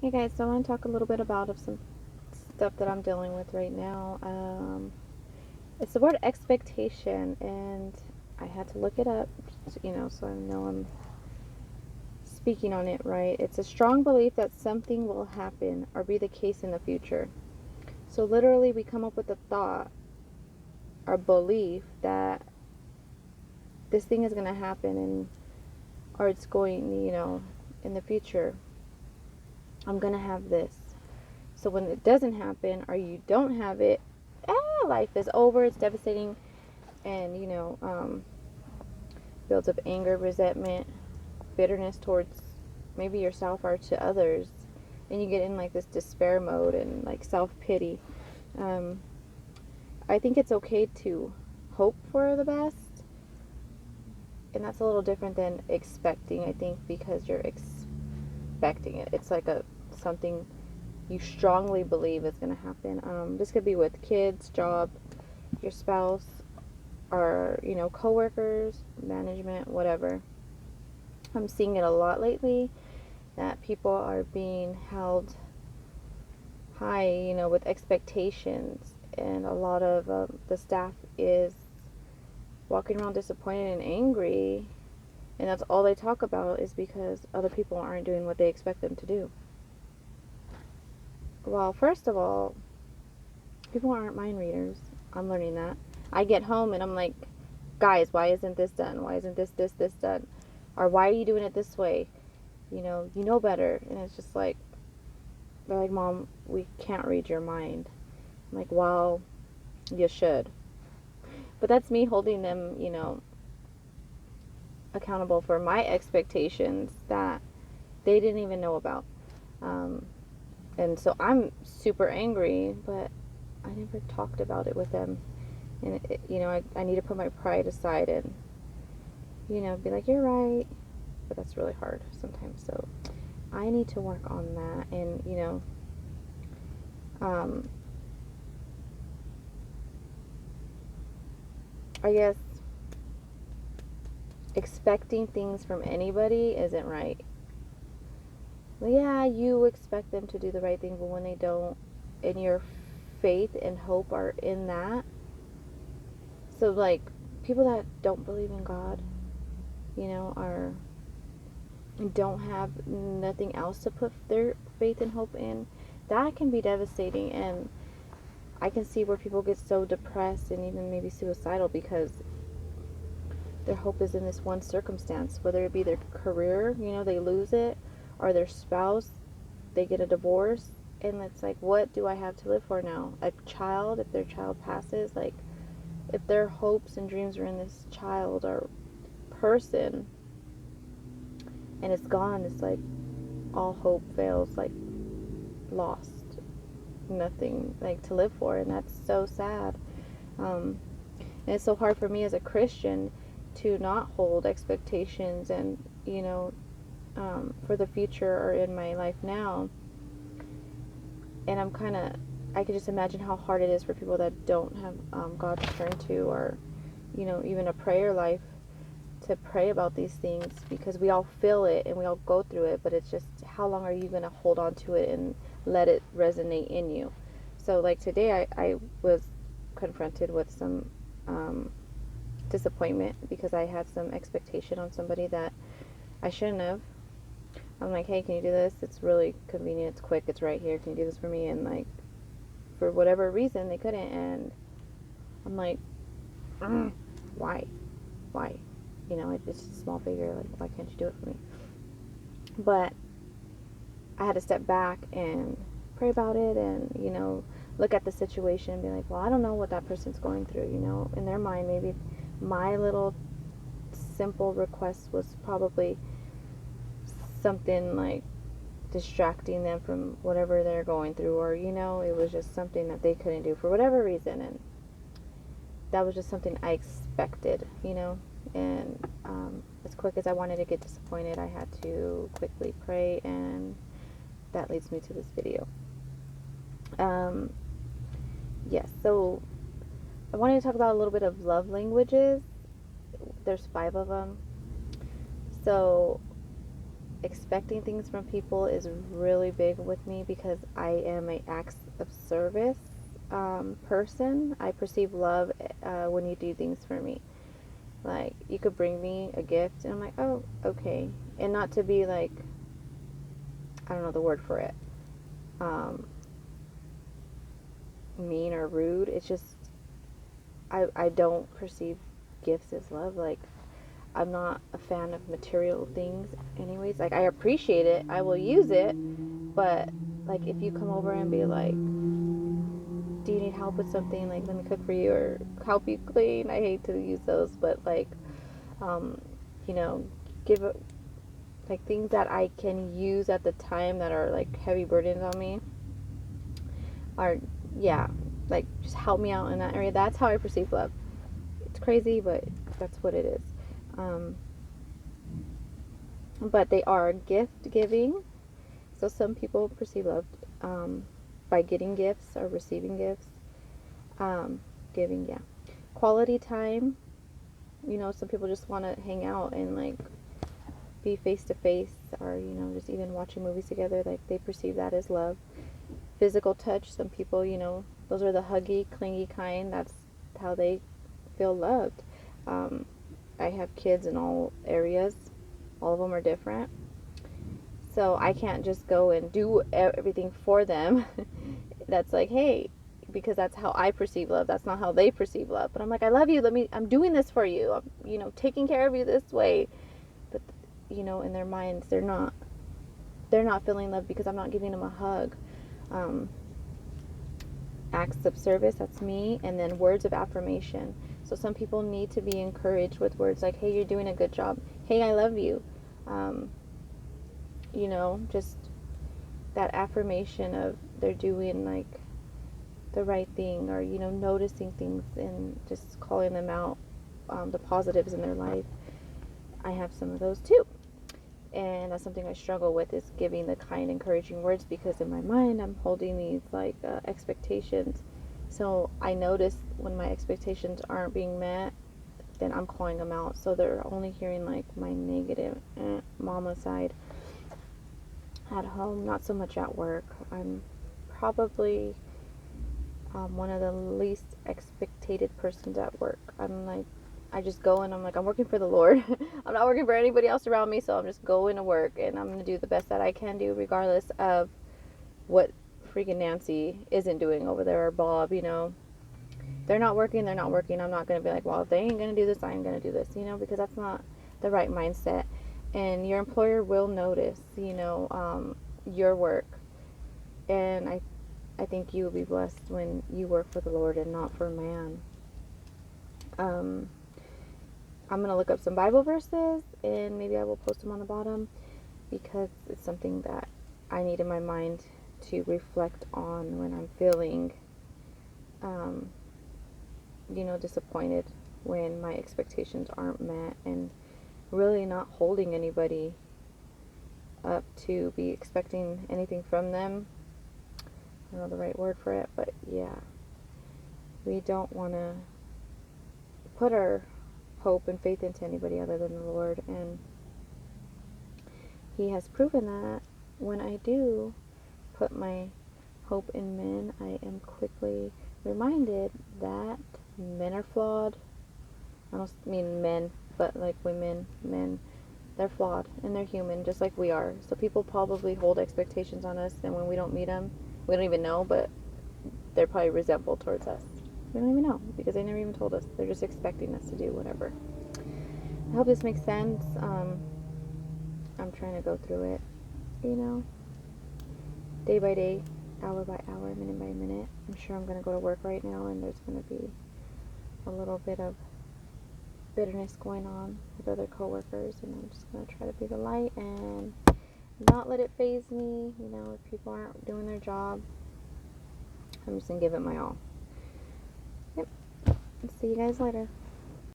Hey guys, so I want to talk a little bit about some stuff that I'm dealing with right now. It's the word expectation, and I had to look it up, so I know I'm speaking on it right. It's a strong belief that something will happen or be the case in the future. So literally, we come up with a thought or belief that this thing is going to happen, and or it's going, in the future. I'm going to have this. So when it doesn't happen or you don't have it, life is over. It's devastating, and builds up anger, resentment, bitterness towards maybe yourself or to others, and you get in like this despair mode and like self pity. Um, I think it's okay to hope for the best, and that's a little different than expecting. I think because you're expecting it, it's like a something you strongly believe is going to happen. This could be with kids, job, your spouse, or coworkers, management, whatever. I'm seeing it a lot lately that people are being held high, with expectations, and a lot of the staff is walking around disappointed and angry, and that's all they talk about is because other people aren't doing what they expect them to do. Well, first of all, people aren't mind readers. I'm learning that. I get home and I'm like, guys, why isn't this done? Why isn't this done? Or why are you doing it this way? You know better. And it's just like, they're like, Mom, we can't read your mind. I'm like, well, you should. But that's me holding them, accountable for my expectations that they didn't even know about. Um, and so I'm super angry, but I never talked about it with them. And, I need to put my pride aside and, be like, you're right. But that's really hard sometimes. So I need to work on that. And, um, I guess expecting things from anybody isn't right. Well, yeah, you expect them to do the right thing, but when they don't, and your faith and hope are in that. So, like, people that don't believe in God, are don't have nothing else to put their faith and hope in, that can be devastating. And I can see where people get so depressed and even maybe suicidal because their hope is in this one circumstance, whether it be their career, they lose it, or their spouse, they get a divorce, and it's like, what do I have to live for now? A child, if their child passes, like, if their hopes and dreams are in this child or person and it's gone, it's like all hope fails, like lost, nothing like to live for, and that's so sad. And it's so hard for me as a Christian to not hold expectations and for the future or in my life now. And I can just imagine how hard it is for people that don't have God to turn to, or even a prayer life to pray about these things, because we all feel it and we all go through it, but it's just, how long are you going to hold on to it and let it resonate in you? So like today I was confronted with some disappointment because I had some expectation on somebody that I shouldn't have. I'm like, hey, can you do this? It's really convenient, it's quick, it's right here, can you do this for me? And like, for whatever reason they couldn't, and I'm like, why it's just a small figure, like, why can't you do it for me? But I had to step back and pray about it, and look at the situation and be like, well, I don't know what that person's going through. In their mind, maybe my little simple request was probably something like distracting them from whatever they're going through, or it was just something that they couldn't do for whatever reason, and that was just something I expected, and as quick as I wanted to get disappointed, I had to quickly pray, and that leads me to this video. Yes, so I wanted to talk about a little bit of love languages. There's 5 of them. So expecting things from people is really big with me because I am a acts of service person. I perceive love when you do things for me. Like, you could bring me a gift and I'm like, oh, okay. And not to be like, I don't know the word for it, mean or rude. It's just, I don't perceive gifts as love. Like, I'm not a fan of material things anyways. Like, I appreciate it. I will use it. But, like, if you come over and be like, do you need help with something? Like, let me cook for you or help you clean. I hate to use those, but, like, you know, give it, like, things that I can use at the time that are, like, heavy burdens on me are, yeah, like, just help me out in that area. That's how I perceive love. It's crazy, but that's what it is. But they are gift giving. So some people perceive love by getting gifts or receiving gifts. Giving, yeah. Quality time. You know, some people just want to hang out and, like, be face to face, or, you know, just even watching movies together. Like, they perceive that as love. Physical touch. Some people, you know, those are the huggy, clingy kind. That's how they feel loved. I have kids in all areas. All of them are different. So I can't just go and do everything for them. That's like, hey, because that's how I perceive love. That's not how they perceive love. But I'm like, I love you. I'm doing this for you. I'm, you know, taking care of you this way. But, you know, in their minds, they're not feeling love because I'm not giving them a hug. Acts of service, that's me. And then words of affirmation. So some people need to be encouraged with words like, hey, you're doing a good job. Hey, I love you. You know, just that affirmation of they're doing, like, the right thing, or, you know, noticing things and just calling them out, the positives in their life. I have some of those too. And that's something I struggle with, is giving the kind, encouraging words, because in my mind I'm holding these, like, expectations. So I notice when my expectations aren't being met, then I'm calling them out. So they're only hearing, like, my negative mama side at home, not so much at work. I'm probably one of the least expected persons at work. I'm like, I just go and I'm like, I'm working for the Lord. I'm not working for anybody else around me, so I'm just going to work and I'm going to do the best that I can do, regardless of what freaking Nancy isn't doing over there, or Bob, you know. They're not working, they're not working. I'm not going to be like, well, if they ain't going to do this, I'm going to do this, you know, because that's not the right mindset. And your employer will notice, you know, your work. And I think you will be blessed when you work for the Lord and not for man. I'm going to look up some Bible verses, and maybe I will post them on the bottom, because it's something that I need in my mind to reflect on when I'm feeling, you know, disappointed when my expectations aren't met, and really not holding anybody up to be expecting anything from them. I don't know the right word for it, but yeah. We don't want to put our hope and faith into anybody other than the Lord, and He has proven that when I do put my hope in men, I am quickly reminded that men are flawed. I don't mean men, but like women, men, they're flawed and they're human just like we are. So people probably hold expectations on us, and when we don't meet them, we don't even know, but they're probably resentful towards us. We don't even know, because they never even told us. They're just expecting us to do whatever. I hope this makes sense. I'm trying to go through it, you know, day by day, hour by hour, minute by minute. I'm sure I'm going to go to work right now, and there's going to be a little bit of bitterness going on with other coworkers, and I'm just going to try to be the light and not let it faze me. You know, if people aren't doing their job, I'm just going to give it my all. Yep. See you guys later.